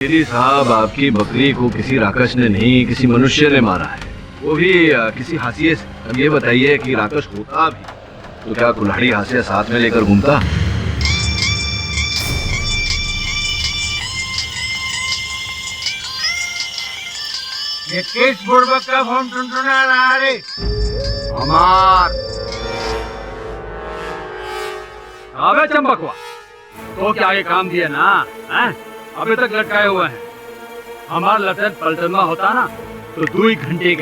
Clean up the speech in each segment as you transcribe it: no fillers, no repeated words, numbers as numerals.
मेरी साहब, आपकी बकरी को किसी राक्षस ने नहीं, किसी मनुष्य ने मारा है, वो भी किसी हाशिए से। अब ये बताइए कि राक्षस होता भी तो क्या कुल्हाड़ी हाशिया साथ में लेकर घूमता? ये किस बुड़बक का फोन टुनटुना रहा रे? हमार अबे चंपकवा, तो क्या ये काम दिया ना हैं? अभी तक लटकाए हुए हैं। हमारा लटन पलटना होता ना तो 2 घंटे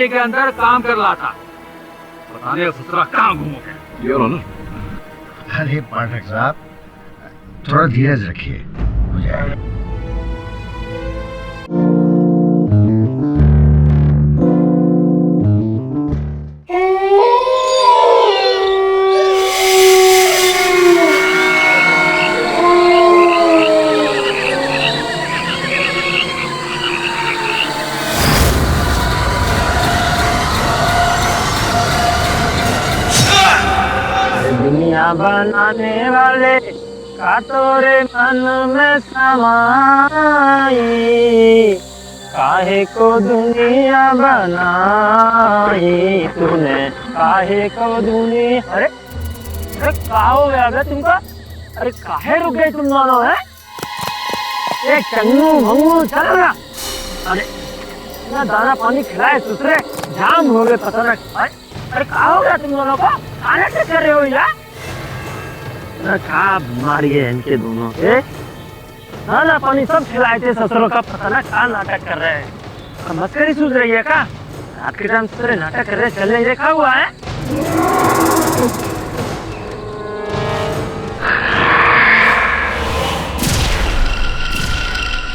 के अंदर काम कर लाता। पता नहीं ससुरा कहाँ घूमो गए। Your honour. अरे पाठक साहब, थोड़ा धीरज रखिए, हो जाएगा। दुनिया बनाने वाले का तोरे मन में समाई, काहे को दुनिया बनाई तूने, काहे को दुनिया। अरे अरे क्या हो गया बे तुमको? अरे काहे रुक गए तुम दोनों? है एक चन्नू भंगू चल रहा। अरे ना दाना पानी खिलाए दूसरे जाम हो गए पता ना। अरे क्या हो गया तुम दोनों को? खाना क्या कर रहे हो यार? क्या बीमारी है इनके दोनों के? दाना पानी सब खिलाए थे ससुरों का, पता ना क्या नाटक कर रहे हैं। मस्करी सूझ रही है क्या? रात के टाइम ससुरे नाटक कर रहे, चल नहीं देखा हुआ है?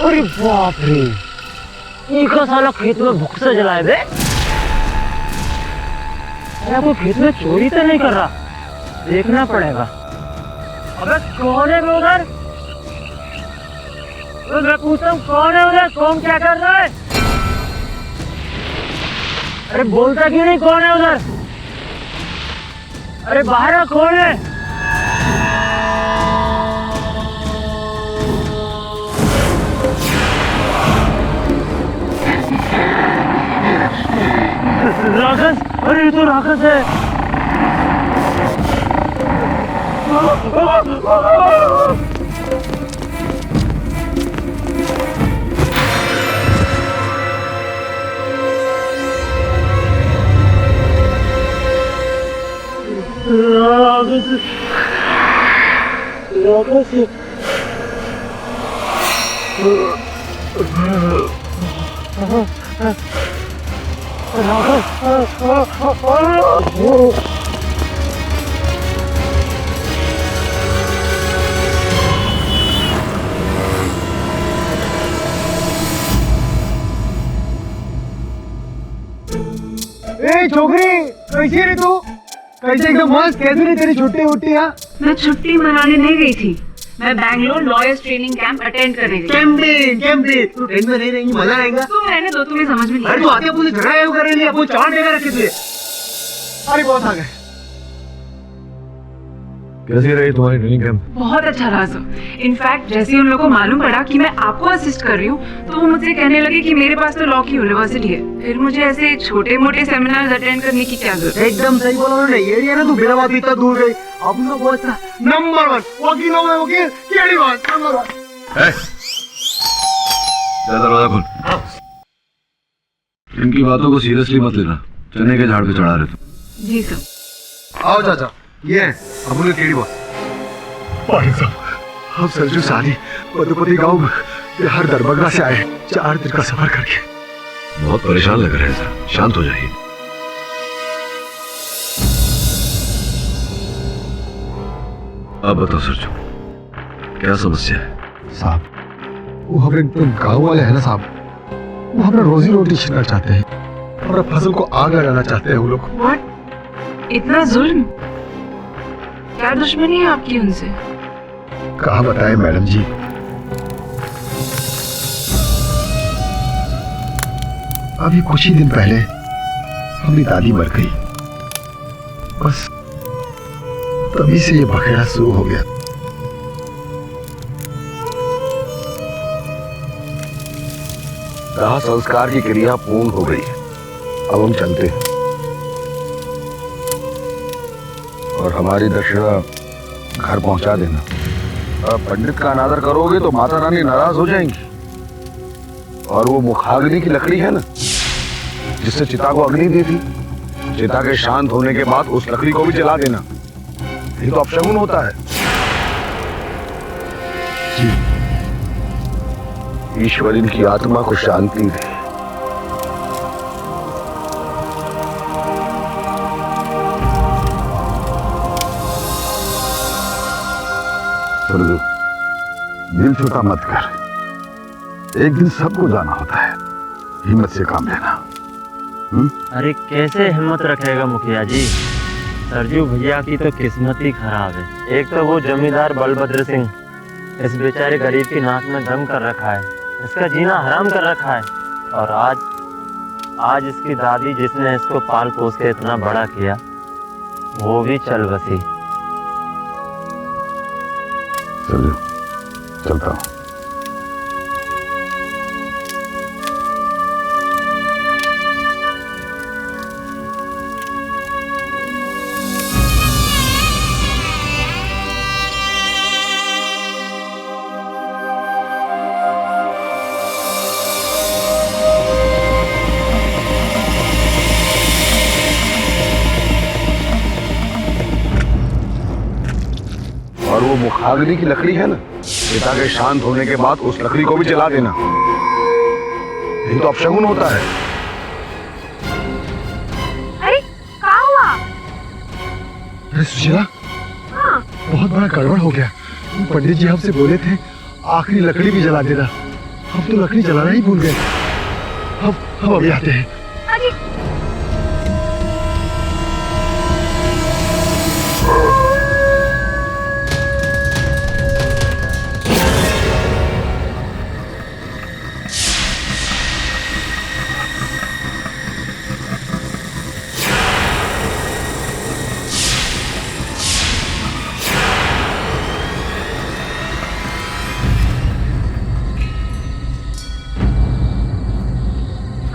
अरे बाप रे, इनका साला खेत में भूख से जलाए बे। अरे कोई खेत में चोरी तो नहीं कर रहा? देखना पड़ेगा। अबे कौन है उधर? मैं पूछता हूँ कौन है उधर? कौन क्या कर रहा है? अरे बोलता क्यों नहीं कौन है उधर? अरे बाहर कौन है? राक्षस! अरे ये तो राक्षस है। छोकरी कैसी रे तू? कैसे एकदम मस्त? कैसी रे तेरी छुट्टी उट्टी? मैं छुट्टी मनाने नहीं गई थी, मैं Bangalore lawyers training camp attend करने गई। कैंप तू ट्रेन में नहीं रहेंगी, मजा आएगा। तुम रहने दो, तुम्हें समझ में नहीं अरे तू आते पुलिस झगड़ा क्यों कर रही है? वो चांद देगा रखे तुझे। अरे बहुत आ गए। कैसी रही तुम्हारी ट्रेनिंग कैंप? बहुत अच्छा रहा सर। इनफैक्ट जैसे ही उन लोगों को मालूम पड़ा कि मैं आपको असिस्ट कर रही हूँ तो वो मुझसे कहने लगे कि मेरे पास तो लॉ की यूनिवर्सिटी है, फिर मुझे ऐसे छोटे मोटे सेमिनार्स अटेंड करने की क्या जरूरत? एकदम सही बोला उन्होंने। ये एरिया ना तू बिना बात इतना दूर गई। अब ना बहुत नंबर 1 वकीलों में वकील केड़ी बात नंबर 1। दरवाजा खोल। इनकी बातों को सीरियसली मत लेना, चने के झाड़ पे चढ़ा रहे तुम। जी सर। आओ चाचा, ये है अमूल्य केड़ी बात। भाई साहब, हम सरजू साली मधुपति गांव बिहार दरभंगा से आए, 4 दिन का सफर करके। बहुत परेशान लग रहे हैं सर, शांत हो जाइए। अब बताओ सरजू, क्या समस्या है? साहब, वो हमारे गांव वाले हैं ना साहब, वो हमारा रोजी रोटी छीनना चाहते हैं, हमारा फसल को आग लगाना चाहते हैं वो लोग। व्हाट? इतना जुल्म? क्या दुश्मनी है आपकी उनसे? कहाँ बताएं मैडम जी। अभी कुछ ही दिन पहले हमारी दादी मर गई, बस तभी से ये बखेड़ा शुरू हो गया। दाह संस्कार की क्रिया पूर्ण हो गई है, अब हम चलते हैं। और हमारी दक्षिणा घर पहुंचा देना। अब पंडित का अनादर करोगे तो माता रानी नाराज हो जाएंगी। और वो मुखाग्नि की लकड़ी है ना, जिससे चिता को अग्नि दी थी, चिता के शांत होने के बाद उस लकड़ी को भी जला देना। ये तो अपशगुन होता है। ईश्वर इनकी आत्मा को शांति दे। सरजू, दिल छोटा मत कर। एक दिन सबको जाना होता है, हिम्मत से काम लेना। अरे कैसे हिम्मत रखेगा मुखिया जी? सरजू भैया की तो किस्मत ही खराब है। एक तो वो जमींदार बलभद्र सिंह इस बेचारे गरीब की नाक में दम कर रखा है, इसका जीना हराम कर रखा है। और आज इसकी दादी जिसने इसको पाल पोस के इतना बड़ा किया, वो भी चल बसी। सरजू, चलता हूँ। और वो मुखाग्नि की लकड़ी है ना, चिता के शांत होने के बाद उस लकड़ी को भी जला देना। ये तो अपशगुन होता है। अरे क्या हुआ? अरे सुशीला, हाँ। बहुत बड़ा गड़बड़ हो गया। पंडित जी हमसे बोले थे आखिरी लकड़ी भी जला देना, हम तो लकड़ी जलाना ही भूल गए। हम अभी आते हैं। अरे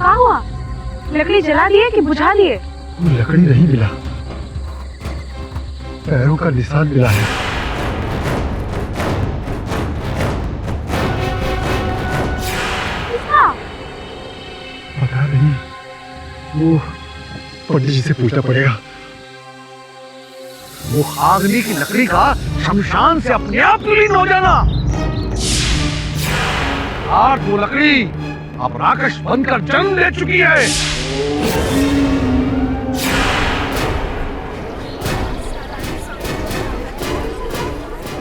क्या हुआ? लकड़ी जला दिए कि बुझा दिए? वो लकड़ी नहीं मिला, पैरों का निशान मिला है। किसका? पता नहीं, वो पंडित जी से पूछना पड़ेगा। वो आगनी की लकड़ी का शमशान से अपने आप विलीन हो जाना। आज वो लकड़ी अब राक्षस बनकर जन्म ले चुकी है।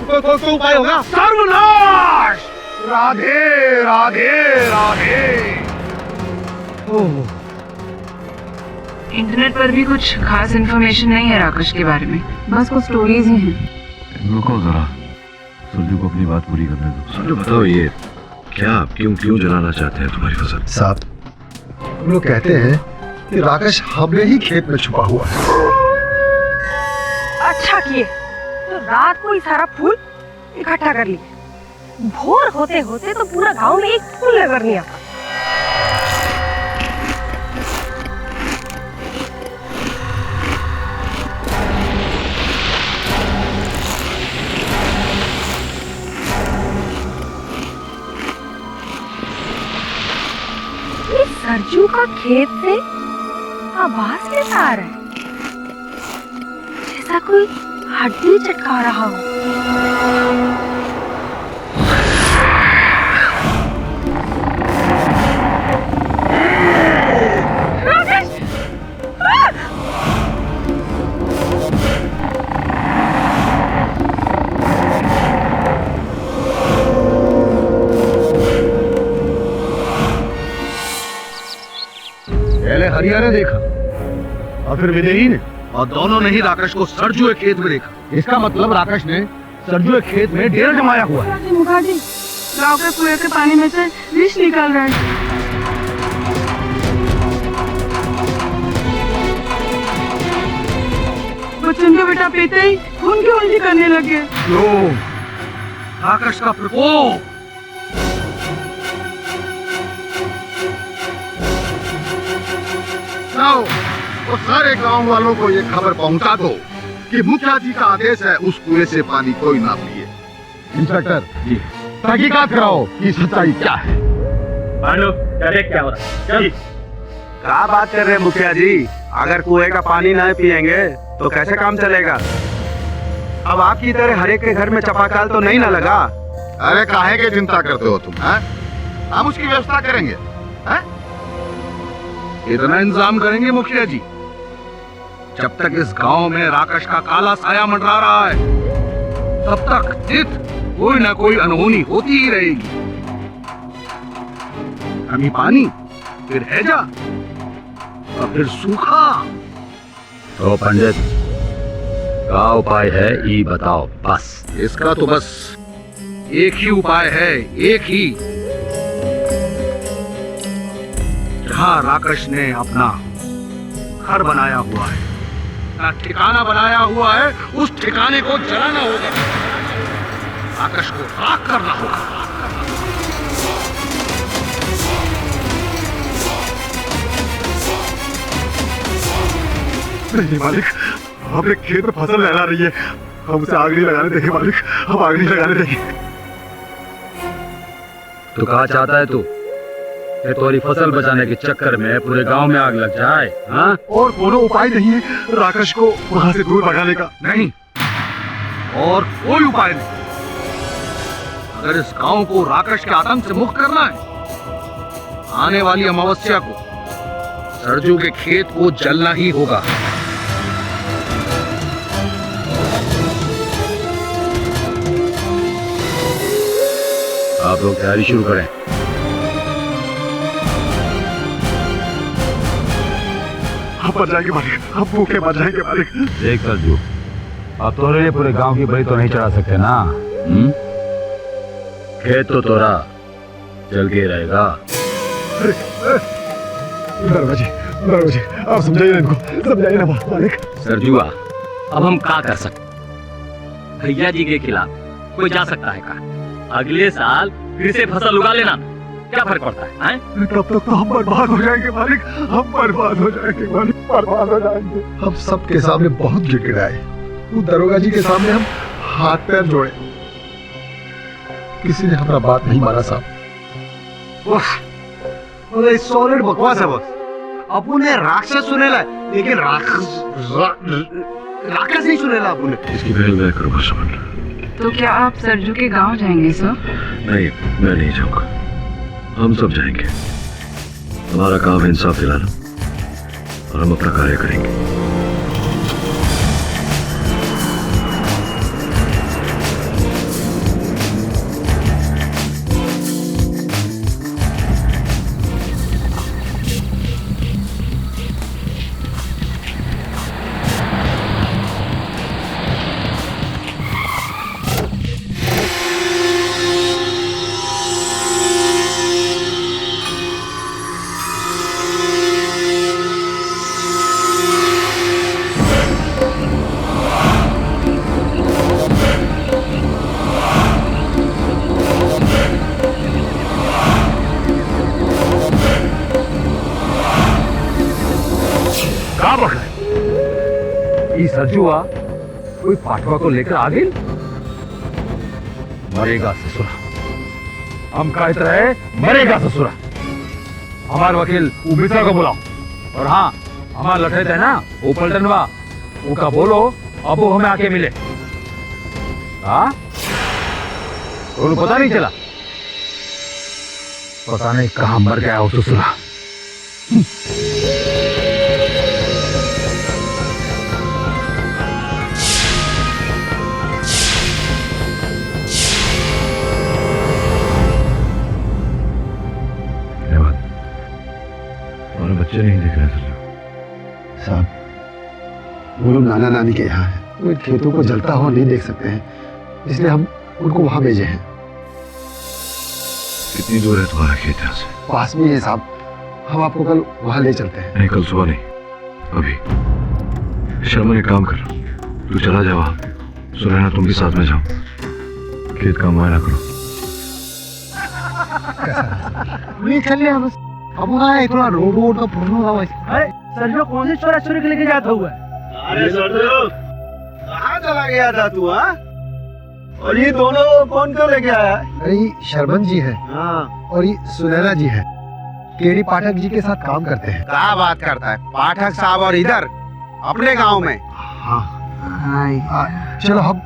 कोई उपाय होगा? सर्वनाश! राधे राधे राधे। ओह, इंटरनेट पर भी कुछ खास इन्फॉर्मेशन नहीं है राकेश के बारे में, बस कुछ स्टोरीज ही हैं। रुको जरा, सरजू को अपनी बात पूरी करने दो। सरजू बताओ, ये क्या आप क्यों जलाना चाहते हैं तुम्हारी फसल? साहब, हम लोग कहते हैं कि राकेश हमने ही खेत में छुपा हुआ है। अच्छा किए, तो रात को ही सारा फूल इकट्ठा कर लिए। भोर होते होते तो पूरा गांव में एक फूल नजर नहीं आता। ये सरजू का खेत से आवाज कैसा आ रहा है? जैसा कोई हड्डी चटका रहा हो। पहले हरिया ने देखा और फिर विदेही ने, और दोनों ने ही राकेश को सरजू के खेत में देखा। इसका मतलब राकेश ने सरजू के खेत में डेरा जमाया हुआ है। मुखाजी, गाँव के कुएं के पानी में से विष निकल रहा है। बच्चन के बेटा पीते ही खून की उल्टी करने लगे। राकेश का प्रकोप। तो सारे गांव वालों को ये खबर पहुंचा दो कि मुखिया जी का आदेश है उस कुएं से पानी कोई ना पिए। इंस्पेक्टर जी, तहकीकात कराओ कि सच्चाई क्या है। पांडु, क्या हो रहा है? चल। क्या बात कर रहे हैं मुखिया जी? अगर कुएं का पानी नहीं पिएंगे तो कैसे काम चलेगा? अब आपकी तरह हर एक के घर में चापाकल तो नहीं ना लगा। अरे काहे के चिंता करते हो तुम? हैं? हम उसकी व्यवस्था करेंगे। हैं? इतना इंतजाम करेंगे मुखिया जी, जब तक इस गांव में राकेश का काला साया मंडरा रहा है तब तक नित कोई ना कोई अनहोनी होती ही रहेगी। कभी पानी, फिर हैजा और फिर सूखा। तो पंडित, क्या उपाय है ये बताओ बस। इसका तो बस एक ही उपाय है, एक ही। जहां राकेश ने अपना घर बनाया हुआ है, अपना ठिकाना बनाया हुआ है, उस ठिकाने को जलाना होगा। राकेश को राख करना होगा। नहीं मालिक, अपने खेत में फसल लहरा रही है, हम उसे आग नहीं लगाने देंगे मालिक, हम आग नहीं लगाने देंगे। तो कहा चाहता है तू कि तुम्हारी फसल बचाने के चक्कर में पूरे गांव में आग लग जाए? हाँ? और कोनो उपाय नहीं है राकेश को वहां से दूर भगाने का? नहीं, और कोई उपाय नहीं। अगर इस गांव को राकेश के आतंक से मुक्त करना है, आने वाली अमावस्या को सरजू के खेत को जलना ही होगा। आप लोग तैयारी शुरू करें। हम मर जाएंगे मालिक, हम भूखे मर जाएंगे मालिक। देख सरजू, अब तोरे लिए पूरे गांव की बलि तो नहीं चढ़ा सकते ना। खेत तो तोरा जल के रहेगा। दरवाजे आप समझाइए इनको, समझाइए ना मालिक। सरजुआ, अब हम क्या कर सकते? भैया जी के खिलाफ कोई जा सकता है का? अगले साल फिर से फसल उगा लेना, क्या फर्क पड़ता है? तब तक तो हम बर्बाद हो जाएंगे मालिक, हम बर्बाद हो जाएंगे मालिक, बर्बाद हो जाएंगे। हम सबके सामने बहुत गिड़गिड़ाए, वो दरोगा जी के सामने हम हाथ पैर जोड़े, किसी ने हमारा बात नहीं माना साहब। सॉलिड बकवास है बस। अपुने राक्षस सुनेला, लेकिन राक्षस नहीं सुनेला अपुने। इसकी पहल मैं करूंगा समझ। तो क्या आप सरजू के गांव जाएंगे सर? नहीं, मैं नहीं जाऊंगा, हम सब जाएंगे। हमारा काम है इंसाफ दिलाना और हम अपना कार्य करेंगे। सरजुआ कोई पाठवा को लेकर आ गई? मरेगा ससुरा, हम कहते रहे मरेगा ससुरा। हमारे वकील उबिसा को बुलाओ, और हाँ, हमारा लठे थे ना वो पलटनवा, वो का बोलो अब वो हमें आके मिले। हाँ, तो पता नहीं चला, पता नहीं कहां मर गया हो ससुरा। बच्चे नहीं दिख रहे साहब, वो लोग नाना नानी के यहाँ हैं, वो खेतों को जलता हुआ नहीं देख सकते हैं, इसलिए हम उनको वहां भेजे हैं। कितनी दूर है तुम्हारा खेत यहाँ से? पास में है साहब, हम आपको कल वहां ले चलते हैं। नहीं, कल सुबह नहीं, अभी। शर्मा ने काम कर, तू चला जा वहां, सुनैना तुम भी साथ में जाओ, खेत का मुआयना करो। नहीं चल रहे हम अब वहाँ इतना रोड का प्रॉब्लम हुआ। अरे सरजू कौन सी चोरा चोरी के लेके जाता हुआ है? अरे सरजू, कहाँ चला गया था तू? हाँ, और ये दोनों कौन क्यों लेके आया? अरे ये शर्मन जी है हाँ, और ये सुनैना जी है, केडी पाठक जी के साथ काम करते हैं। क्या बात करता है पाठक साहब? और इधर अपने गांव में? चलो हम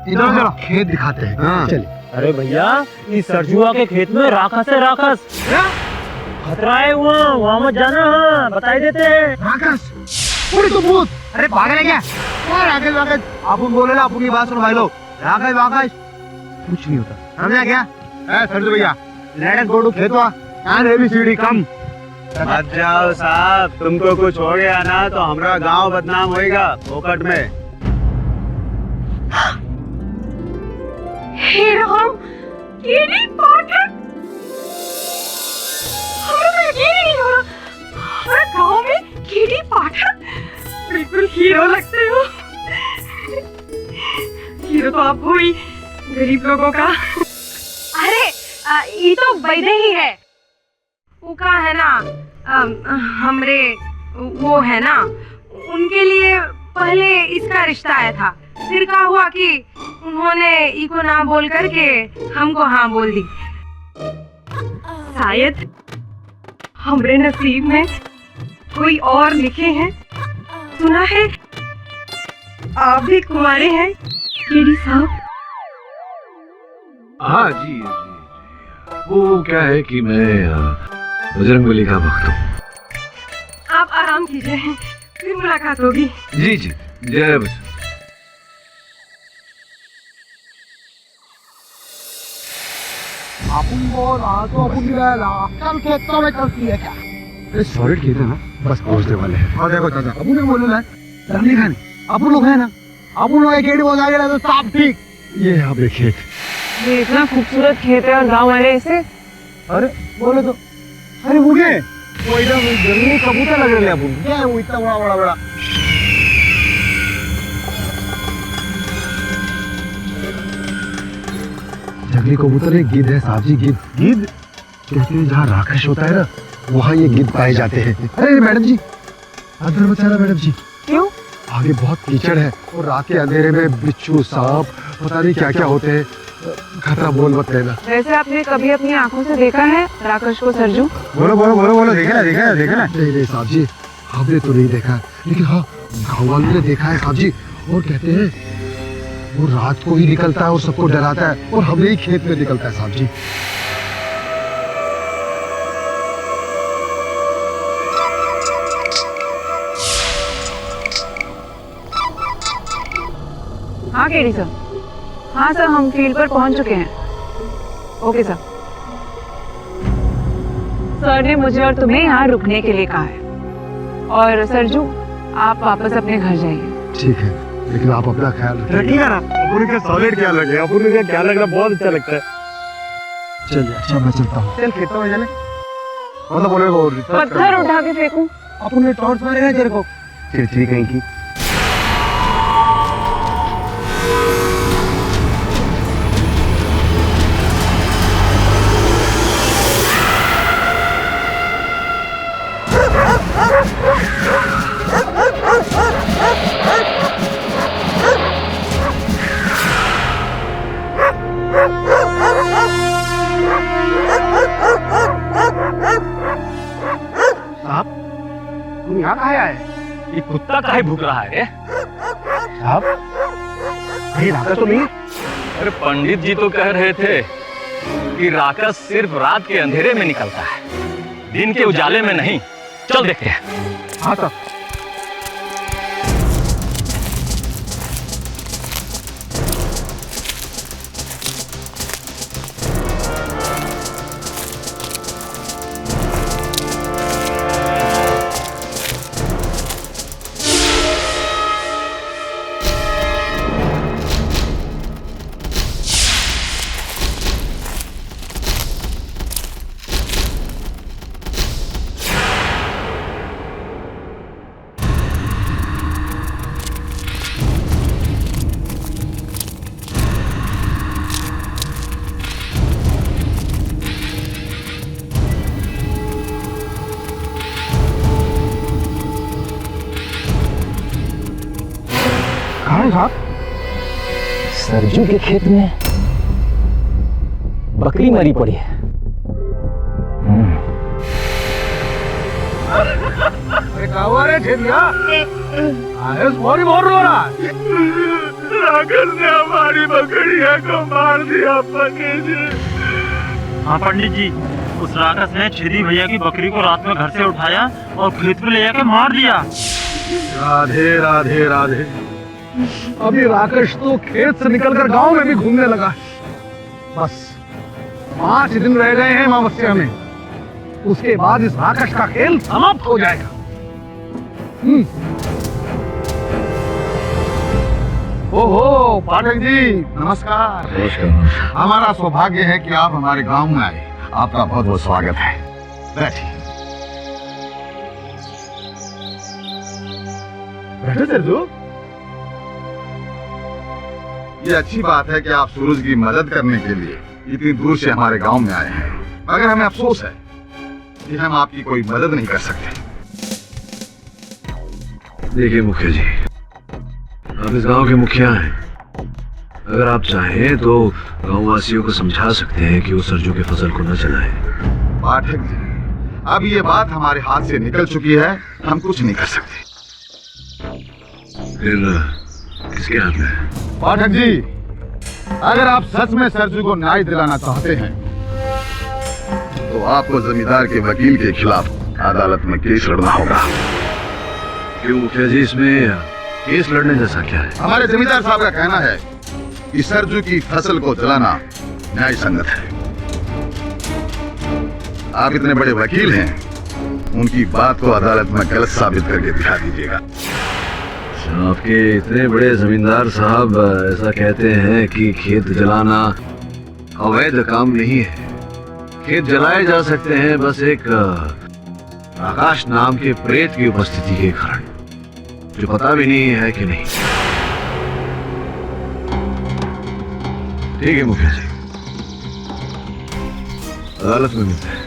इधर चलो खेत दिखाते हैं। हाँ। चलिए। अरे भैया, इस सरजुआ के खेत में राक्षस है, राक्षस खतरा है। वहाँ मत जाना, हाँ बताई देते हैं। राक्षस? पूरी तो भूत। अरे पागल है क्या? राकेश राकेश अपन बोले ना, अपन की बात सुनो भाई लोग। राकेश राकेश कुछ नहीं होता। समझा क्या? सरजू भैया, लेट अस गो टू खेतवा एंड एबीसीडी कम। मत जाओ साहब, तुमको कुछ हो गया ना तो हमारा गांव बदनाम होएगा फोकट में। हे राम, केडी पाठक, हमें तो यकीन ही नहीं हो रहा, हमारे गांव में केडी पाठक, बिल्कुल हीरो लगते हो। हीरो तो आप हो ही, गरीब लोगों का। अरे ये तो वैदे ही है, वो का है ना, हमरे वो है ना, उनके लिए पहले इसका रिश्ता आया था, फिर क्या हुआ कि उन्होंने इको ना बोल करके हमको हाँ बोल दी। शायद हमरे नसीब में कोई और लिखे हैं। सुना है आप भी कुंवारे हैं केडी साहब? हाँ जी जी जी, वो क्या है कि मैं बजरंगबली का भक्त हूँ। आप आराम कीजिए, फिर मुलाकात होगी। जी जी, जय बजरंग। कल खेतों में चलती है क्या? अरे सॉलिड खेत है ना, बस पहुंचने वाले हैं। और देखो चाचा, अबू ने बोले ना डरने का नहीं, अबू लोग है ना, अबू लोग एक हो जाएगा तो सब ठीक। ये है अपने खेत। ये इतना खूबसूरत खेत है और गाँव वाले इसे अरे बोले तो, अरे वो क्या है? वो इधर जंगली कबूतर लग रहे हैं अबू। क्या है वो इतना बड़ा बड़ा बड़ा? जंगली कबूतर एक गिद्ध है साहब जी, गिद्ध। गिद्ध कहते हैं जहाँ राक्षस होता है ना, वहाँ ये गिद्ध पाए जाते हैं। अरे मैडम जी, अंदर मत जाना मैडम जी। क्यों? आगे बहुत कीचड़ है और रात के अंधेरे में बिच्छू सांप पता नहीं क्या क्या होते हैं, खतरा बोल मत लेना। वैसे आपने कभी अपनी आंखों से देखा है राक्षस को सरजू? बोलो बोलो बोलो बोलो, देखा है देखा है देखा है? नहीं नहीं साहब जी, हमने तो नहीं देखा, लेकिन हाँ गाँव वालों ने देखा है साहब जी, और कहते हैं वो रात को ही निकलता है और सबको डराता है, और हमें ही खेत में निकलता है साहब जी। हाँ केडी सर, हाँ सर, हम फील्ड पर पहुंच चुके हैं। Okay sir. सर ने मुझे और तुम्हें यहाँ रुकने के लिए कहा है, और सरजू आप वापस अपने घर जाइए। ठीक है, लेकिन आप अपना ख्याल रखिएगा ना, अपन का सॉलिड क्या लगे, अपन का क्या लग रहा, बहुत अच्छा लगता है। चलिए, अच्छा मैं चलता हूँ। चल खेतों में चले। मतलब बोले वो पत्थर उठा के फेंकूं? अपन ने टॉर्च मारे ना तेरे को। चिड़चिड़ी कहीं की। तुम यहाँ कहाँ आए? ये कुत्ता काहे भूख रहा है? साहब, ये राक्षस तो नहीं? अरे पंडित जी तो कह रहे थे कि राक्षस सिर्फ रात के अंधेरे में निकलता है, दिन के उजाले में नहीं। चल देखते हैं। हाँ साहब। साहब? सरजू के खेत में बकरी मरी पड़ी है। अरे क्या हुआ रे ठेरिया? आयुष बहुत रो रहा है। राकेश ने हमारी बकरिया को मार दिया पंडित जी। हाँ पंडित जी, उस राकेश ने छेदी भैया की बकरी को रात में घर से उठाया और खेत में ले जाकर मार दिया। राधे राधे राधे। अभी राकेश तो खेत से निकलकर गांव में भी घूमने लगा है। बस 5 दिन रह गए हैं अमावस्या में, उसके बाद इस राकेश का खेल समाप्त हो जाएगा। ओहो पाठक जी नमस्कार। नमस्कार। हमारा सौभाग्य है कि आप हमारे गांव में आए। आपका बहुत बहुत स्वागत है। बैठिए। बैठो सरजू। ये अच्छी बात है कि आप सूरज की मदद करने के लिए इतनी दूर से हमारे गांव में आए हैं, मगर हमें अफसोस है कि हम आपकी कोई मदद नहीं कर सकते। देखिए मुखिया जी, आप इस गांव के मुखिया हैं। अगर आप चाहें तो गांव वासियों को समझा सकते हैं कि वो सरजू के फसल को न चलाएं। पाठक जी, अब ये बात हमारे हाथ से निकल चुकी है, हम कुछ नहीं कर सकते। फिर किसके हाथ में है? पाठक जी, अगर आप सच में सरजू को न्याय दिलाना चाहते हैं तो आपको जमींदार के वकील के खिलाफ अदालत में केस लड़ना होगा। क्यों मुखिया जी, इसमें केस लड़ने जैसा क्या है? हमारे जमींदार साहब का कहना है कि सरजू की फसल को जलाना न्याय संगत है। आप इतने बड़े वकील हैं, उनकी बात को अदालत में गलत साबित करके दिखा दीजिएगा। आपके इतने बड़े जमींदार साहब ऐसा कहते हैं कि खेत जलाना अवैध काम नहीं है। खेत जलाए जा सकते हैं बस एक आकाश नाम के प्रेत की उपस्थिति के कारण, जो पता भी नहीं है कि नहीं। ठीक है मुखिया जी, अदालत में मिलते हैं।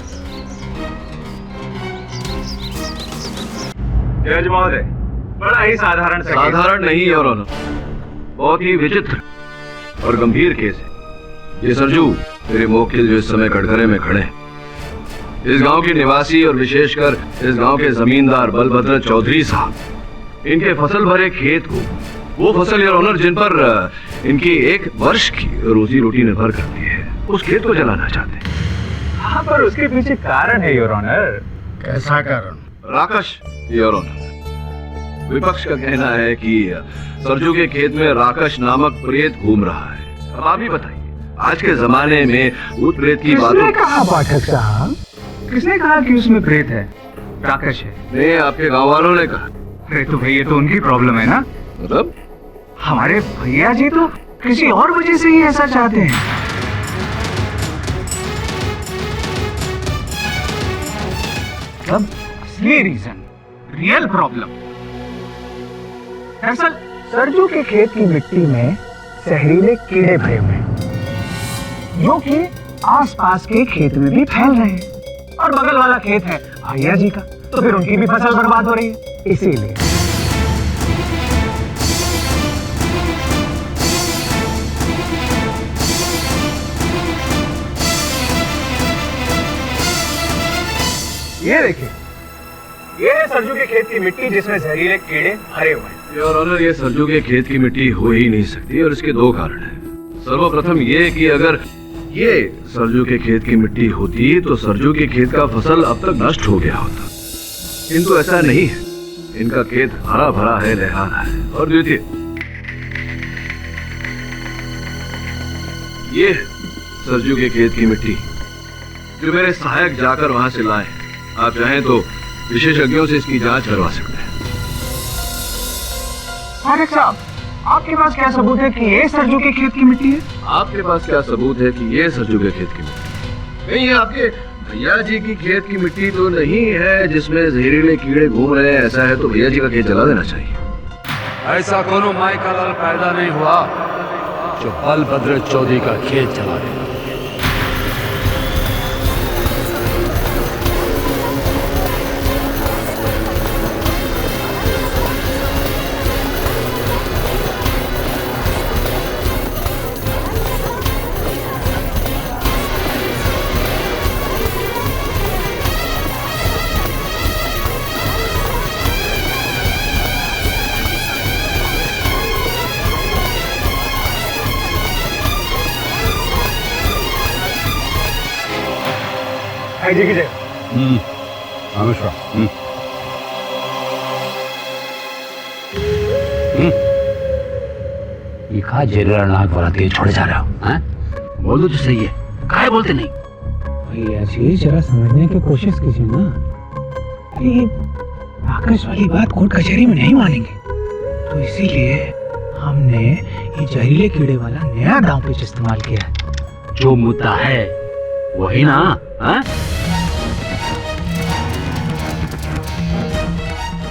जज महोदय, बड़ा ही साधारण साधारण नहीं और बहुत ही विचित्र और गंभीर केस है। ये सरजू मेरे मोकिल जो इस समय कटघरे में खड़े हैं, इस गांव के निवासी और विशेषकर इस गांव के जमींदार बलभद्र चौधरी साहब, इनके फसल भरे खेत को, वो फसल योर ऑनर जिन पर इनकी 1 वर्ष की रोजी रोटी निर्भर करती है, उस खेत को जलाना चाहते हैं। हाँ, पर उसके पीछे कारण है योर ऑनर। कैसा कारण? Rakesh your honour. विपक्ष का कहना है कि सरजू के खेत में राकेश नामक प्रेत घूम रहा है। अब आप ही बताइए, आज के जमाने में भूत प्रेत की बातों। कहा पाठक साहब? किसने कहा कि उसमें प्रेत है? राकेश है। नहीं, आपके गांव वालों ने कहा। अरे तो भैया, तो उनकी प्रॉब्लम है ना। मतलब हमारे भैया जी तो किसी और वजह से ही ऐसा चाहते हैं। मतलब असली रीजन, रियल प्रॉब्लम। दरअसल सरजू के खेत की मिट्टी में जहरीले कीड़े भरे हुए हैं, जो कि आसपास के खेत में भी फैल रहे हैं। और बगल वाला खेत है भैया जी का, तो फिर उनकी भी फसल बर्बाद हो रही है। इसीलिए ये देखिए, ये है सरजू के खेत की मिट्टी जिसमें जहरीले कीड़े भरे हुए हैं। योर ऑनर, ये सरजू के खेत की मिट्टी हो ही नहीं सकती और इसके 2 कारण हैं। सर्वप्रथम ये कि अगर ये सरजू के खेत की मिट्टी होती तो सरजू के खेत का फसल अब तक नष्ट हो गया होता, किंतु ऐसा नहीं है। इनका खेत हरा भरा है, लहराना है। और द्वितीय, ये सरजू के खेत की मिट्टी जो मेरे सहायक जाकर वहां से लाए। आप चाहें तो विशेषज्ञों से इसकी जांच करवा सकते हैं। पाठक साहब, आपके पास क्या सबूत है कि ये सरजू के खेत की मिट्टी है? आपके पास क्या सबूत है कि ये सरजू के खेत की मिट्टी? नहीं, ये आपके भैया जी की खेत की मिट्टी तो नहीं है जिसमें जहरीले कीड़े घूम रहे हैं। ऐसा है तो भैया जी का खेत जला देना चाहिए। ऐसा कोनो माई का लाल पैदा नहीं हुआ जो बलभद्र चौधरी का खेत जला देगा। भाई जी की जगह। नमस्कार। ये कहा जेलर नाक वाला तेज छोड़े जा रहे हो? हैं? बोल दो तो सही है, काहे बोलते नहीं? भाई ऐसे जरा समझने की कोशिश कीजिए ना। ये आकाश वाली बात कोर्ट कचहरी में नहीं मानेंगे, तो इसीलिए हमने ये जहरीले कीड़े वाला नया दांव पेच इस्तेमाल किया है। जो मुद्दा है वही ना? हैं?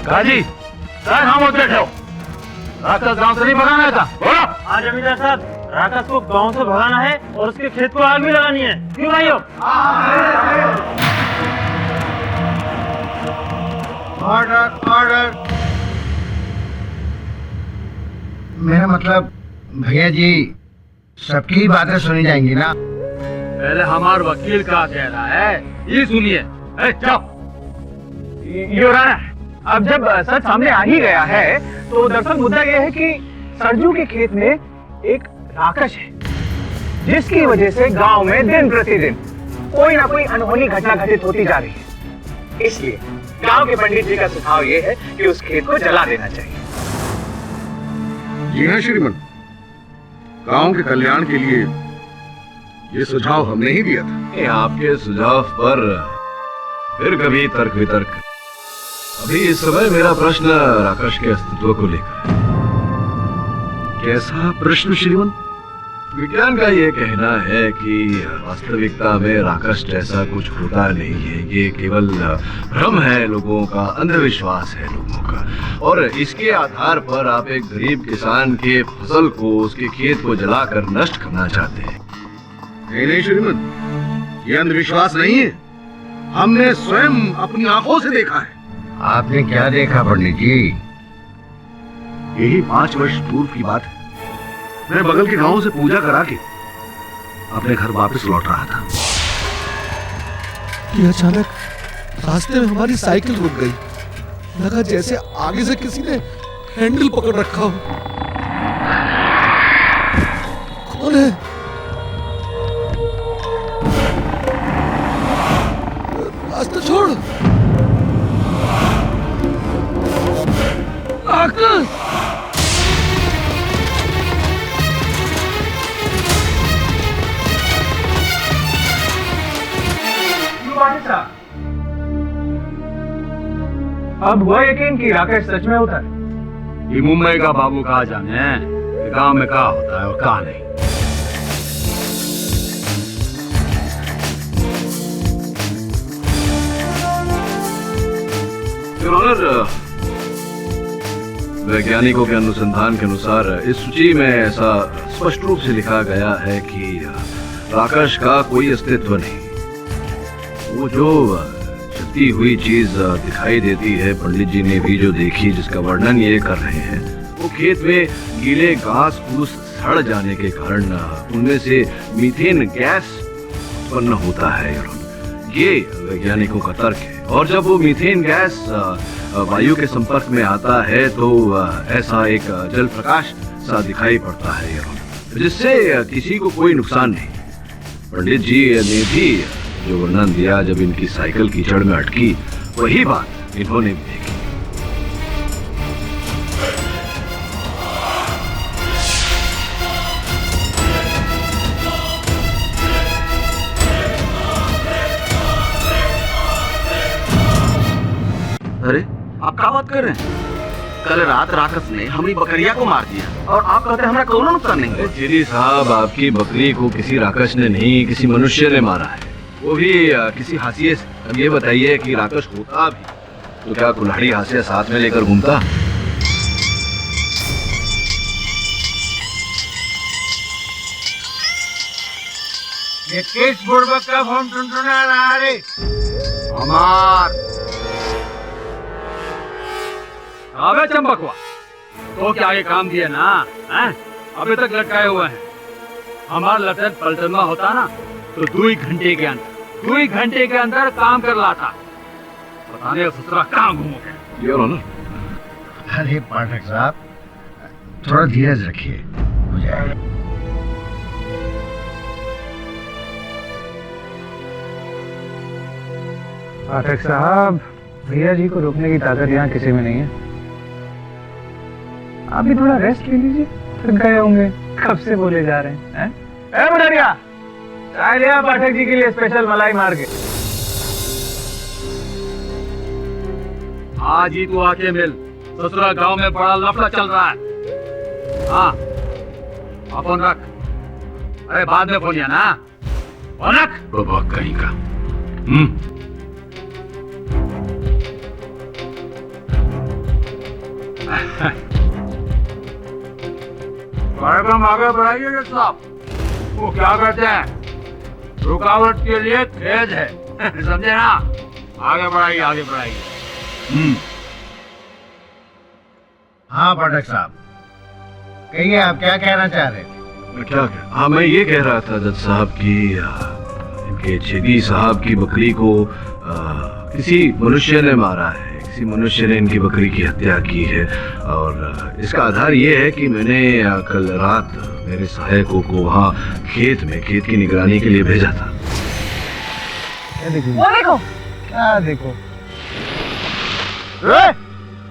काजी सर, हम उधर बैठो। राक्षस गांव से नहीं भगाना था, बोलो। हाँ जमींदार साहब, राक्षस को गांव से भगाना है और उसके खेत को आग भी लगानी है, क्यों भाइयों? Order order. मेरा मतलब भैया जी, सबकी ही बातें सुनी जाएंगी ना? पहले हमार वकील का कह रहा है ये सुनिए। चुप। युवराना, अब जब सच सामने आ ही गया है तो दरअसल मुद्दा यह है कि सरजू के खेत में एक राक्षस है, जिसकी वजह से गांव में दिन प्रतिदिन कोई ना कोई अनहोनी घटना घटित होती जा रही है। इसलिए गांव के पंडित जी का सुझाव ये है कि उस खेत को जला देना चाहिए। जी हाँ श्रीमन, गांव के कल्याण के लिए ये सुझाव हमने ही दिया था। ये आपके सुझाव पर फिर कभी तर्क वितर्क। अभी इस समय मेरा प्रश्न राकेश के अस्तित्व को लेकर है। कैसा प्रश्न श्रीमन? विज्ञान का ये कहना है कि वास्तविकता में राकेश जैसा कुछ होता नहीं है, ये केवल भ्रम है लोगों का, अंधविश्वास है लोगों का। और इसके आधार पर आप एक गरीब किसान के फसल को, उसके खेत को जलाकर नष्ट करना चाहते हैं। नहीं श्रीमन, ये अंधविश्वास नहीं है, हमने स्वयं अपनी आंखों से देखा है। आपने क्या देखा पंडित जी? यही 5 वर्ष पूर्व की बात है। मैं बगल के गांव से पूजा करा के अपने घर वापस लौट रहा था कि अचानक रास्ते में हमारी साइकिल रुक गई। लगा जैसे आगे से किसी ने हैंडल पकड़ रखा हो। कौन है? रास्ता छोड़। आकाश! अब हुआ यकीन कि राकेश सच में होता है। ये मुंबई का बाबू कहा जाने कि गांव में कहा होता है और कहा नहीं। वैज्ञानिकों के अनुसंधान के अनुसार इस सूची में ऐसा स्पष्ट रूप से लिखा गया है कि राकेश का कोई अस्तित्व नहीं। वो जो चलती हुई चीज दिखाई देती है, पंडित जी ने भी जो देखी, जिसका वर्णन ये कर रहे हैं, वो खेत में गीले घास फूस सड़ जाने के कारण उनमें से मीथेन गैस उत्पन्न होता है। ये वैज्ञानिकों का तर्क है। और जब वो मीथेन गैस वायु के संपर्क में आता है तो ऐसा एक जल प्रकाश सा दिखाई पड़ता है, जिससे किसी को कोई नुकसान नहीं। पंडित जी ने भी जो वर्णन दिया, जब इनकी साइकिल कीचड़ में अटकी, वही बात इन्होंने भी देखी। अरे आप क्या बात कर रहे हैं? कल रात राक्षस ने हमारी बकरिया को मार दिया और आप कहते हैं हमारा कोई नुकसान नहीं हुआ। चिरी साहब, आपकी बकरी को किसी राक्षस ने नहीं, किसी मनुष्य ने मारा है, वो भी किसी हाशिए से। अब ये बताइए कि राक्षस होता भी तो क्या कुल्हाड़ी हाशिया साथ में लेकर घूमता? ये किस बुड़बक का फोन टुनटुना रहा रे? हमार अबे चंपकवा, तो क्या आगे काम दिया ना? हैं? अभी तक लटकाए हुए हैं। हमारा लटन पलटनवा होता ना तो 2 घंटे के अंदर काम कर लाता। पता नहीं ससुरा कहाँ घूमो गए। Your honour. अरे पाठक साहब, थोड़ा धीरज रखिए, हो जाएगा। पाठक साहब, भैया जी को रोकने की ताकत यहाँ किसी में नहीं है। आप भी थोड़ा रेस्ट ले लीजिए, थक गए होंगे, कब से बोले जा रहे हैं। ए मुनरिया, चाय लिया पाठक जी के लिए स्पेशल मलाई मार के। आज ही तू आके मिल, ससुरा गांव में बड़ा लफड़ा चल रहा है। हाँ, अपन रख। अरे बाद में फोन ना, फोन रख। बाबा कहीं का। कार्यक्रम आगे बढ़ाइए जज साहब। वो क्या करते हैं, रुकावट के लिए खेद है। समझे ना? आगे बढ़ाइए, आगे बढ़ाइए। हाँ पाठक साहब, कहिए आप क्या कहना चाह रहे थे? हाँ, मैं ये कह रहा था जज साहब कि इनके छेदी साहब की बकरी को किसी मनुष्य ने मारा है। किसी मनुष्य ने इनकी बकरी की हत्या की है और इसका आधार ये है कि मैंने कल रात मेरे सहायकों को वहाँ खेत की निगरानी के लिए भेजा था। क्या देखो? वो देखो। क्या देखो?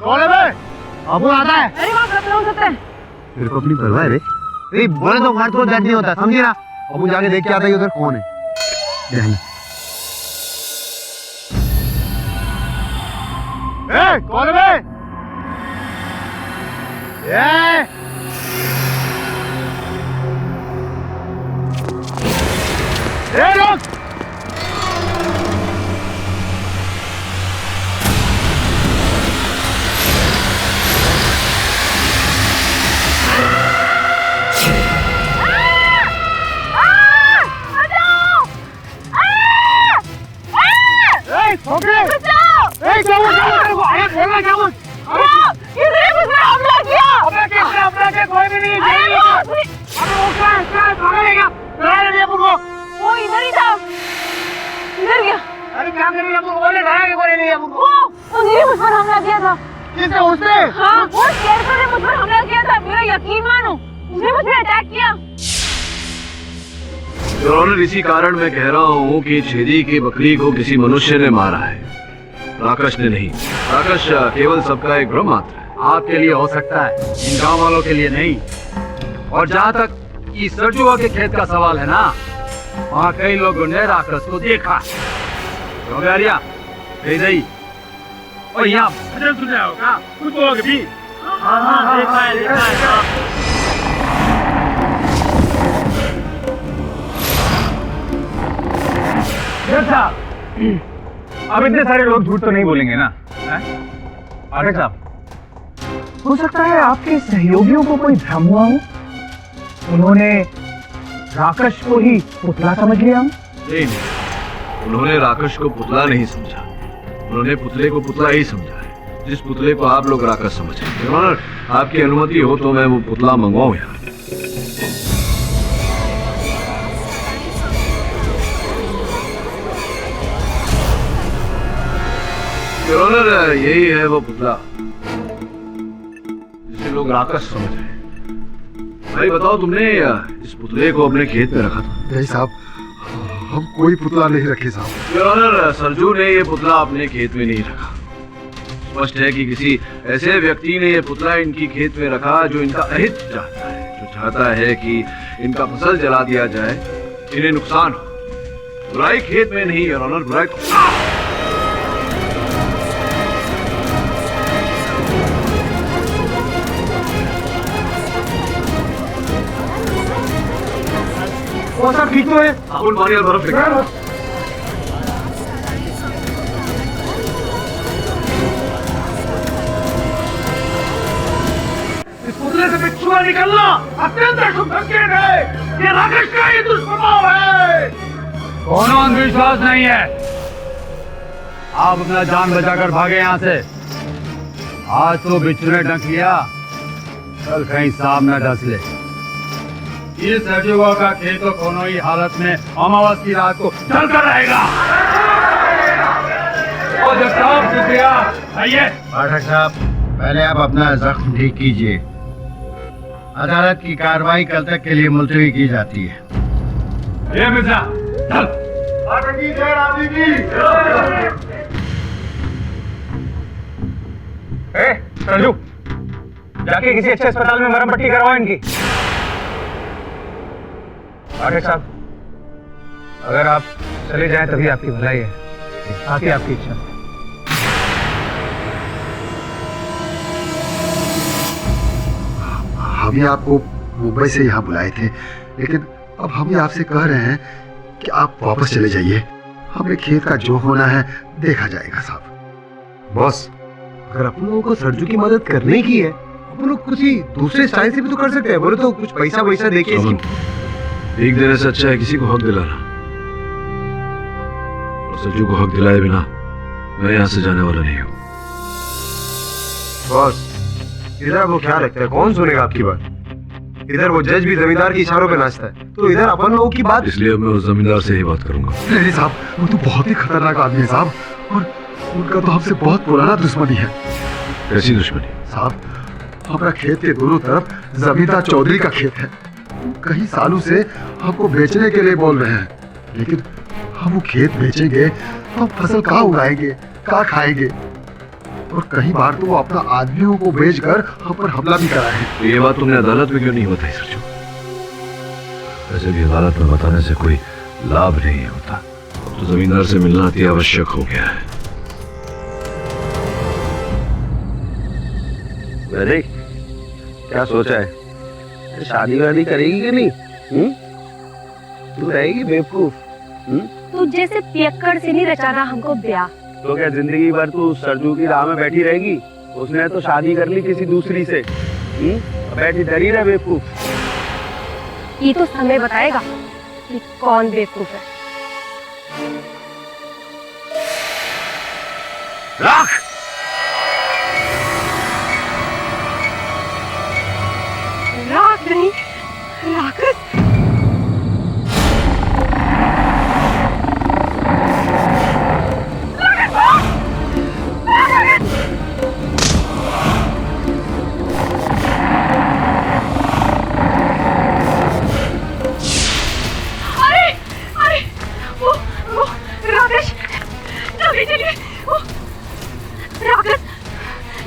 कौन है बे? अबू आता है। अरे वहाँ खतरा हो सकता है। तेरे को अपनी परवाह है रे? नहीं बोले तो हमारे को दर्द नहीं होता, समझे ना? अबू जाके देख के आता है उधर कौन है। ध्यान। कौन है बे? रुक! इसी कारण मैं कह रहा हूँ कि छेदी की बकरी को किसी मनुष्य ने मारा है, राकेश ने नहीं। राकेश केवल सबका एक भ्रम मात्र है। आपके लिए हो सकता है, इन गांव वालों के लिए नहीं। और जहाँ तक इस सरजुआ के खेत का सवाल है ना, वहाँ कई लोगों ने राकेश को देखा। और यहाँ भजन सुने होगा कुछ लोग भी। हाँ, देखा है। अब इतने सारे लोग झूठ तो नहीं बोलेंगे ना? पाठक साहब, हो सकता है आपके सहयोगियों को कोई भ्रम हुआ हो, उन्होंने राकेश को ही पुतला समझ लिया हो। नहीं, उन्होंने राकेश को पुतला नहीं समझा, उन्होंने पुतले को पुतला ही समझा है, जिस पुतले को आप लोग राकेश समझ रहे हैं। आपकी अनुमति हो तो मैं वो पुतला मंगवाऊं यहाँ। यही है वो पुतला जिसे लोग राकेश समझ रहे हैं। भाई बताओ, तुमने इस पुतले को अपने खेत में रखा था? नहीं साहब, हम कोई पुतला नहीं रखे साहब। सरजू ने ये पुतला अपने खेत में नहीं रखा। स्पष्ट है कि किसी ऐसे व्यक्ति ने ये पुतला इनकी खेत में रखा जो इनका अहित चाहता है, जो चाहता है कि इनका फसल जला दिया जाए, इन्हें नुकसान हो। बुराई खेत में नहीं योर ऑनर, बुराई सब ठीक तो है। साबुन पानी और बर्फ लेकर इस पुतले से बिच्छुआ निकलना अत्यंत अशुभ संकेत है। ये राकेश का ही दुष्प्रभाव है। कोनो अंधविश्वास नहीं है। आप अपना जान बचाकर भागे यहाँ से। आज तो बिच्छू ने डंक लिया, कल कहीं सांप न डस ले। ये सरजुआ का खेत तो कोनो ही हालत में अमावस की रात को जलकर रहेगा। और जब साहब शुक्रिया, आइए। पाठक साहब, पहले आप अपना जख्म ठीक कीजिए। अदालत की कार्रवाई कल तक के लिए मुलतवी की जाती है। ये मिर्जा, चल। सरजू, जाके किसी अच्छे अस्पताल में मरहम पट्टी करवाओ इनकी। डॉक्टर साहब, अगर आप चले जाएं तभी आपकी भलाई है, बाकी आपकी इच्छा। हम ही आपको मुंबई से यहाँ बुलाए थे, लेकिन अब हम ही आपसे कह रहे हैं कि आप वापस चले जाइए। हमें खेत का जो होना है देखा जाएगा साहब। बॉस, अगर अपन लोगों को सरजू की मदद करने की है, अपन लोग कुछ ही दूसरे स्टाइल से भी तो कर सकते हैं। बोले तो कुछ पैसा वैसा देके एक देने से अच्छा है किसी को हक दिलाना। और सरजू को हक दिलाए बिना मैं यहाँ से जाने वाला नहीं हूँ। बॉस, इधर वो क्या रखता है, कौन सुनेगा आपकी बात? इधर वो जज भी जमींदार के इशारों पे नाचता है, तो इधर अपन लोगों की बात। इसलिए मैं उस जमींदार से ही बात करूंगा। नहीं साहब, वो तो बहुत ही खतरनाक आदमी है साहब, और उनका तो हमसे बहुत पुराना दुश्मनी है। कैसी दुश्मनी? साहब, हमारा खेत के दोनों तरफ जमींदार चौधरी का खेत है। कई सालों से हमको बेचने के लिए बोल रहे हैं, लेकिन हम वो खेत बेचेंगे तो हम फसल कहाँ उगाएंगे, कहाँ खाएंगे? और कई बार तो वो अपना आदमियों को बेचकर हम पर हमला भी कराए हैं। तो ये बात तुमने अदालत में क्यों नहीं बताई सरजू? वैसे भी अदालत में बताने से कोई लाभ नहीं होता। तो जमींदार से मिलना अति आवश्यक हो गया है। अरे क्या सोचा है, शादी वादी करेगी कि नहीं? तू रहेगी बेवकूफ? तू जैसे पियक्कड़ से नहीं रचाना हमको ब्याह। तो क्या जिंदगी भर तू सरजू की राह में बैठी रहेगी? उसने तो शादी कर ली किसी दूसरी से। बैठी डरी रहे बेवकूफ। ये तो समय बताएगा कि कौन बेवकूफ है। राख! राख नहीं, राक्षस।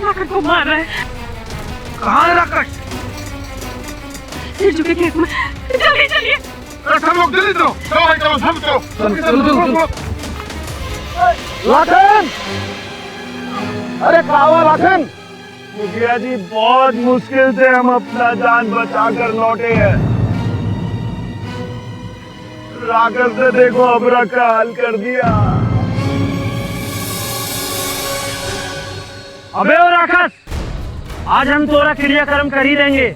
राकेश को मार रहा है। कहाँ है राकेश? सरजू के खेत में। जल्दी चलिए। सब लोग जल्दी चलो। चलो भाई चलो, सब चलो। लाखन! अरे कावा लाखन! मुखिया जी, बहुत मुश्किल से हम अपना जान बचाकर लौटे हैं। राकेश ने देखो अबरा का हाल कर दिया। अबे ओ राक्षस, आज हम तोरा क्रियाक्रम कर ही देंगे।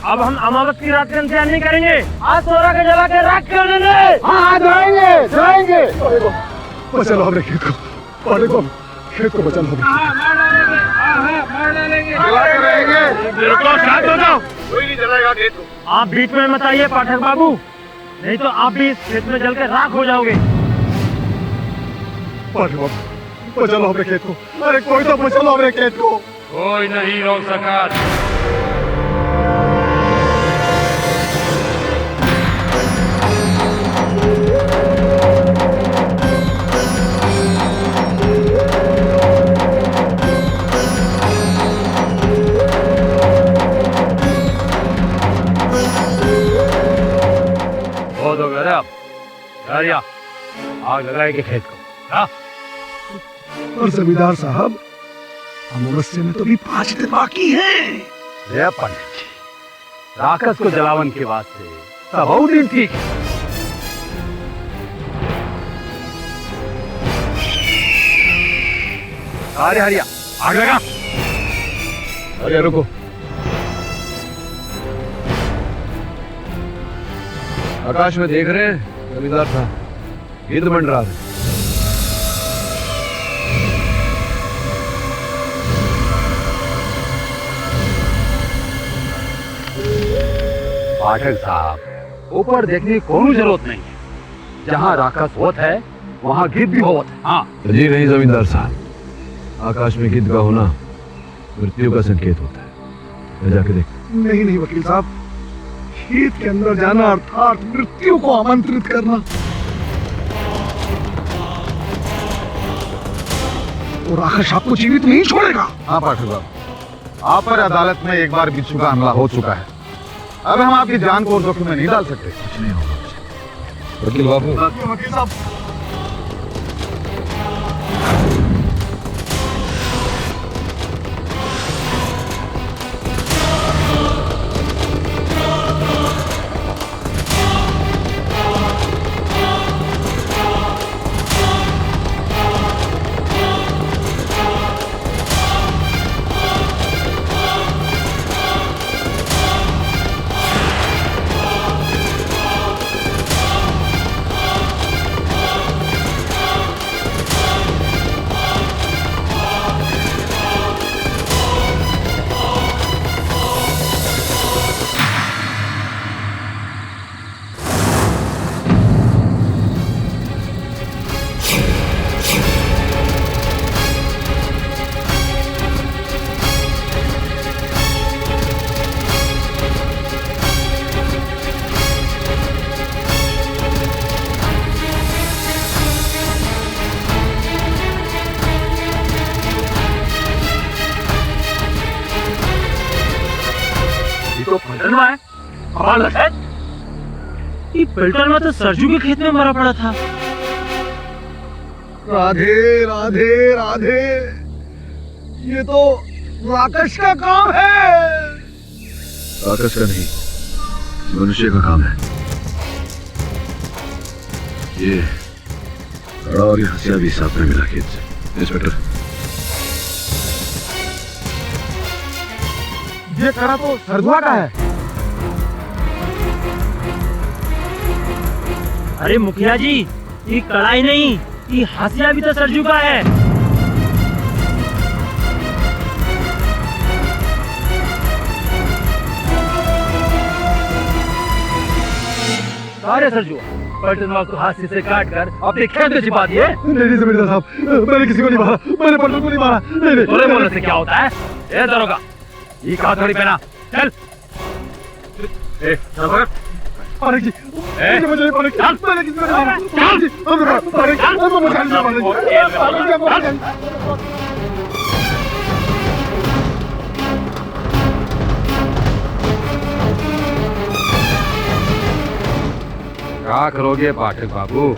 अब हम अमावस की रात का इंतजार नहीं करेंगे। आज तोरा के जला के राख कर देंगे। हाँ, जाएंगे जाएंगे। बचा लो हमरे खेत को, और देखो खेत को बचा लो। मार डालेंगे। बिल्कुल शांत हो जाओ। कोई नहीं जलाएगा खेत को। आप बीच में मत आइए पाठक बाबू, नहीं तो आप भी इस खेत में जल के राख हो जाओगे। बचा लो हमरे खेत को। अरे कोई तो बचा लो हमरे खेत को। कोई नहीं रोक सका। बहुत हो गया अब। आग लगाएंगे खेत को। हाँ? और जमींदार साहब, अमावस्या में तो भी 5 दिन बाकी हैं। पंडित जी, राक्षस को जलावन के वास्ते सब दिन ठीक है। अरे हरिया, आग लगा। अरे रुको, आकाश में देख रहे हैं जमींदार साहब, गिद्ध मंडरा रहे। पाठक साहब, ऊपर देखने की कोई जरूरत नहीं है। जहाँ राक्षस होता है वहाँ गिद्ध भी होता है। हाँ जी नहीं जमींदार साहब, आकाश में गिद्ध का होना मृत्यु का संकेत होता है। मैं जाके देख। नहीं नहीं वकील साहब, खेत के अंदर जाना अर्थात मृत्यु को आमंत्रित करना। और राकेश आपको जीवित नहीं छोड़ेगा। हाँ पाठक साहब, आप पर अदालत में एक बार बिच्छू का हमला हो चुका है। अब हम आपकी जान को जोखिम में नहीं डाल सकते। कुछ नहीं होगा वकील बाबू। वकील साहब, तो पलटन में है। कमाल है। ये पलटन में तो सरजू के खेत में मरा पड़ा था। राधे राधे राधे, ये तो राकेश का काम है। राकेश का नहीं, मनुष्य का काम है। ये बड़ा और ये हंसिया भी साथ में मिला खेत से। इंस्पेक्टर, ये कड़ा तो सरजुआ का है। अरे मुखिया जी, ये कड़ाई नहीं, ये हासिया भी तो सरजू का है। सारे सरजुआ पलटनवा को हाथ से काट कर अपने खेत में छिपा दिए। नहीं जमींदार साहब, मैंने किसी को नहीं मारा, मैंने पलटन को नहीं मारा। नहीं बोले बोलने से क्या होता है? ए दरोगा, ये कहा थोड़ी पहना, चल। ए चल पारिक जी, मुझे पारिक जी, मैंने किसी को नहीं मारा। पारिक जी, पारिक जी, मुझे पारिक जी। क्या करोगे पाठक बाबू?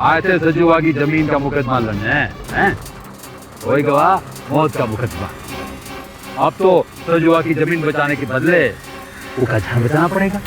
आए थे सजुआ की जमीन का मुकदमा लड़ने, हैं? कोई गवाह, मौत का मुकदमा। अब तो सजुआ की जमीन बचाने के बदले उसका जान बचाना पड़ेगा।